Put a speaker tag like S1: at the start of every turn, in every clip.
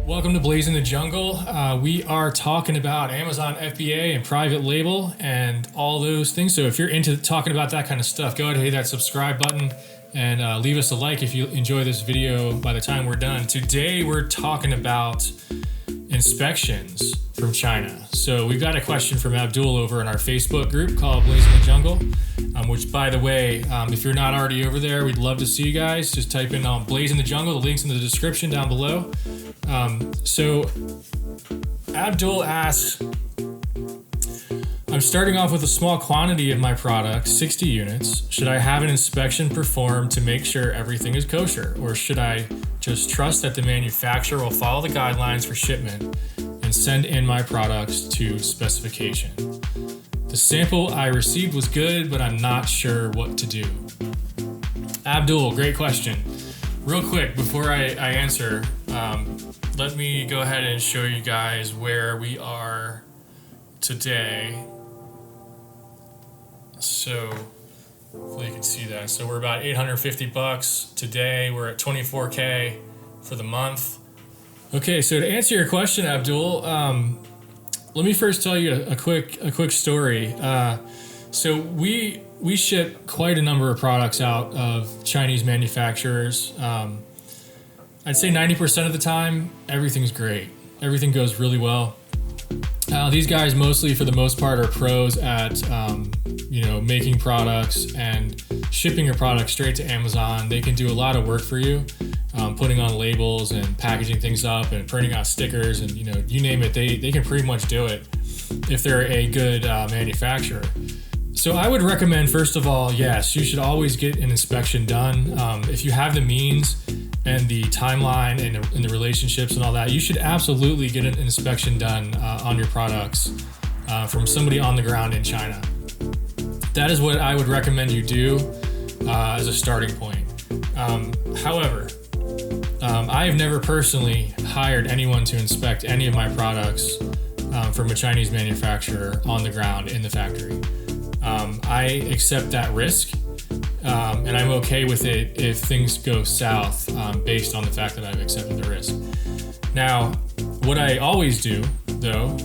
S1: Welcome to Blaze in the Jungle. We are talking about Amazon FBA and private label and all those things. So if you're into talking about that kind of stuff, go ahead and hit that subscribe button and leave us a like if you enjoy this video by the time we're done. Today we're talking about inspections from China. So we've got a question from Abdul over in our Facebook group called Blaze in the Jungle, which, by the way, if you're not already over there, we'd love to see you guys. Just type in Blaze in the Jungle. The link's in the description down below. So Abdul asks, I'm starting off with a small quantity of my product, 60 units. Should I have an inspection performed to make sure everything is kosher? Or should I just trust that the manufacturer will follow the guidelines for shipment and send in my products to specification? The sample I received was good, but I'm not sure what to do. Abdul, great question. Real quick, before I answer, let me go ahead and show you guys where we are today. So hopefully you can see that. So we're about $850 today. We're at 24K for the month. Okay, so to answer your question, Abdul, let me first tell you a quick story. So we ship quite a number of products out of Chinese manufacturers. I'd say 90% of the time, everything's great. Everything goes really well. These guys mostly, for the most part, are pros at making products and shipping your product straight to Amazon. They can do a lot of work for you, putting on labels and packaging things up and printing out stickers and you name it. They can pretty much do it if they're a good manufacturer. So I would recommend, first of all, yes, you should always get an inspection done. If you have the means and the timeline and the relationships and all that, you should absolutely get an inspection done on your products from somebody on the ground in China. That is what I would recommend you do as a starting point. However, I have never personally hired anyone to inspect any of my products from a Chinese manufacturer on the ground in the factory. I accept that risk. And I'm okay with it if things go south based on the fact that I've accepted the risk. Now, what I always do, though,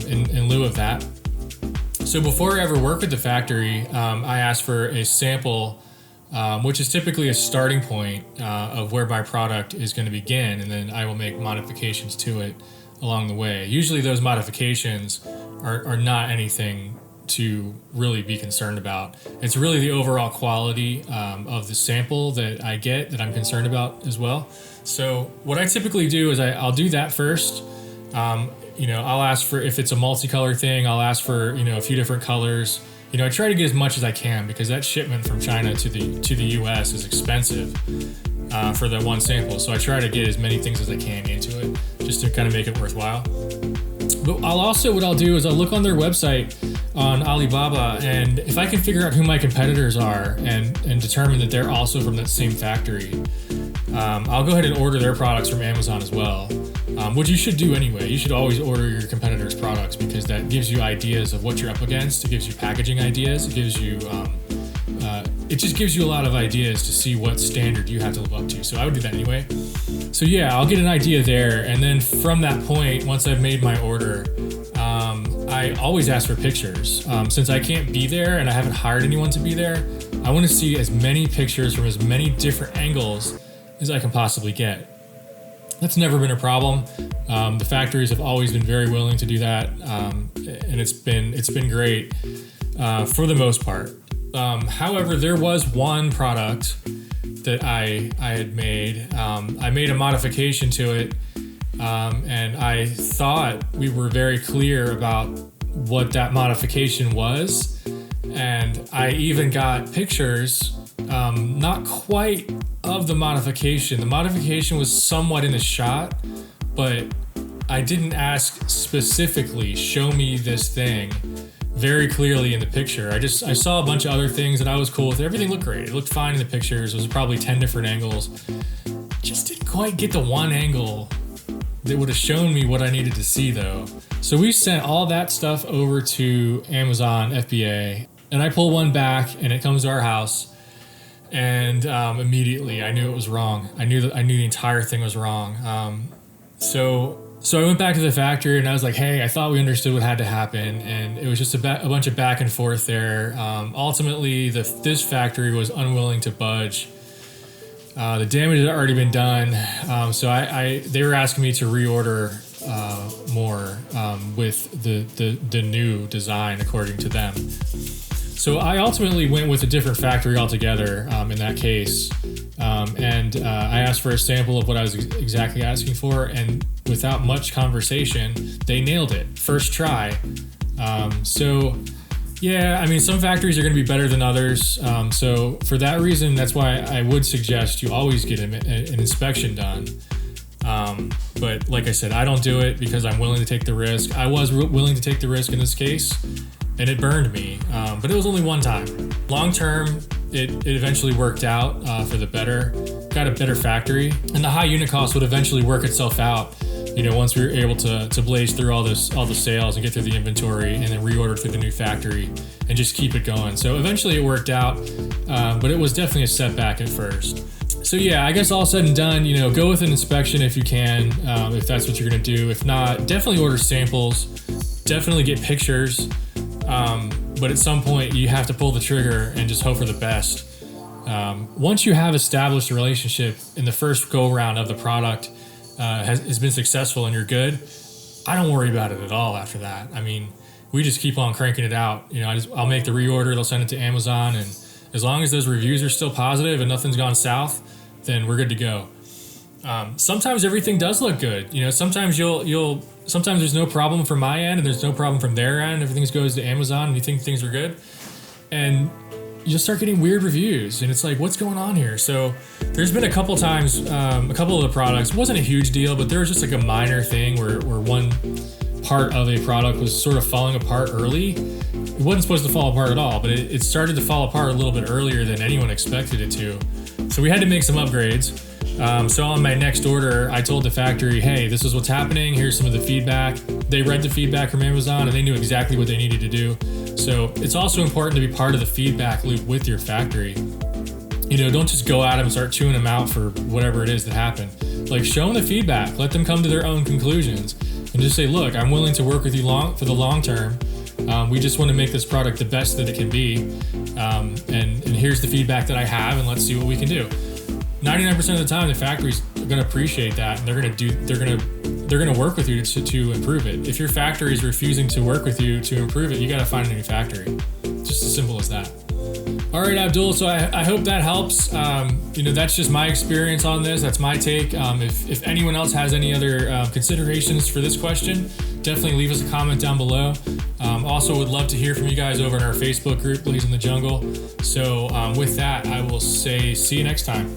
S1: in lieu of that, so before I ever work with the factory, I ask for a sample, which is typically a starting point of where my product is going to begin, and then I will make modifications to it along the way. Usually those modifications are not anything to really be concerned about. It's really the overall quality of the sample that I get that I'm concerned about as well. So what I typically do is I'll do that first. I'll ask for, if it's a multicolor thing, I'll ask for a few different colors. I try to get as much as I can because that shipment from China to the US is expensive for the one sample. So I try to get as many things as I can into it just to kind of make it worthwhile. But what I'll do is I'll look on their website on Alibaba, and if I can figure out who my competitors are and determine that they're also from that same factory, I'll go ahead and order their products from Amazon as well, which you should do anyway. You should always order your competitors' products because that gives you ideas of what you're up against. It gives you packaging ideas. It gives you it just gives you a lot of ideas to see what standard you have to live up to. So I would do that anyway. So yeah, I'll get an idea there. And then from that point, once I've made my order, I always ask for pictures. Since I can't be there and I haven't hired anyone to be there, I want to see as many pictures from as many different angles as I can possibly get. That's never been a problem. The factories have always been very willing to do that. And it's been great for the most part. However, there was one product that I had made. I made a modification to it, and I thought we were very clear about what that modification was. And I even got pictures, not quite of the modification. The modification was somewhat in the shot, but I didn't ask specifically, show me this thing very clearly in the picture. I saw a bunch of other things that I was cool with. Everything looked great. It looked fine in the pictures. It was probably 10 different angles. Just didn't quite get the one angle that would have shown me what I needed to see though. So we sent all that stuff over to Amazon FBA, and I pull one back and it comes to our house, and immediately I knew it was wrong. I knew the entire thing was wrong. So I went back to the factory and I was like, hey, I thought we understood what had to happen. And it was just a bunch of back and forth there. Ultimately, this factory was unwilling to budge. The damage had already been done. So they were asking me to reorder more with the new design according to them. So I ultimately went with a different factory altogether in that case. And I asked for a sample of what I was exactly asking for, and without much conversation, they nailed it. First try. So yeah, I mean, some factories are going to be better than others. So for that reason, that's why I would suggest you always get an inspection done. But like I said, I don't do it because I'm willing to take the risk. I was willing to take the risk in this case, and it burned me. But it was only one time. Long term, it eventually worked out for the better. Got a better factory, and the high unit cost would eventually work itself out. Once we were able to blaze through all the sales and get through the inventory, and then reorder through the new factory and just keep it going. So eventually it worked out, but it was definitely a setback at first. So yeah, I guess all said and done, go with an inspection if you can, if that's what you're gonna do. If not, definitely order samples, definitely get pictures. But at some point you have to pull the trigger and just hope for the best. Once you have established a relationship in the first go around of the product, has been successful and you're good, I don't worry about it at all after that. I mean, we just keep on cranking it out. I'll make the reorder, they'll send it to Amazon, and as long as those reviews are still positive and nothing's gone south, then we're good to go. Sometimes everything does look good. Sometimes sometimes there's no problem from my end and there's no problem from their end. Everything goes to Amazon and you think things are good, and you'll start getting weird reviews, and it's like, what's going on here? So there's been a couple times, a couple of the products, wasn't a huge deal, but there was just like a minor thing where one part of a product was sort of falling apart early. It wasn't supposed to fall apart at all, but it started to fall apart a little bit earlier than anyone expected it to. So we had to make some upgrades. So on my next order, I told the factory, hey, this is what's happening. Here's some of the feedback. They read the feedback from Amazon and they knew exactly what they needed to do. So it's also important to be part of the feedback loop with your factory. Don't just go at them and start chewing them out for whatever it is that happened. Like, show them the feedback. Let them come to their own conclusions and just say, look, I'm willing to work with you for the long term. We just want to make this product the best that it can be. And here's the feedback that I have, and let's see what we can do. 99% of the time, the factory's going to appreciate that, and they're going to work with you to improve it. If your factory is refusing to work with you to improve it, you got to find a new factory. Just as simple as that. All right, Abdul. So I hope that helps. That's just my experience on this. That's my take. If anyone else has any other considerations for this question, definitely leave us a comment down below. Also would love to hear from you guys over in our Facebook group, Blaze in the Jungle. So with that, I will say see you next time.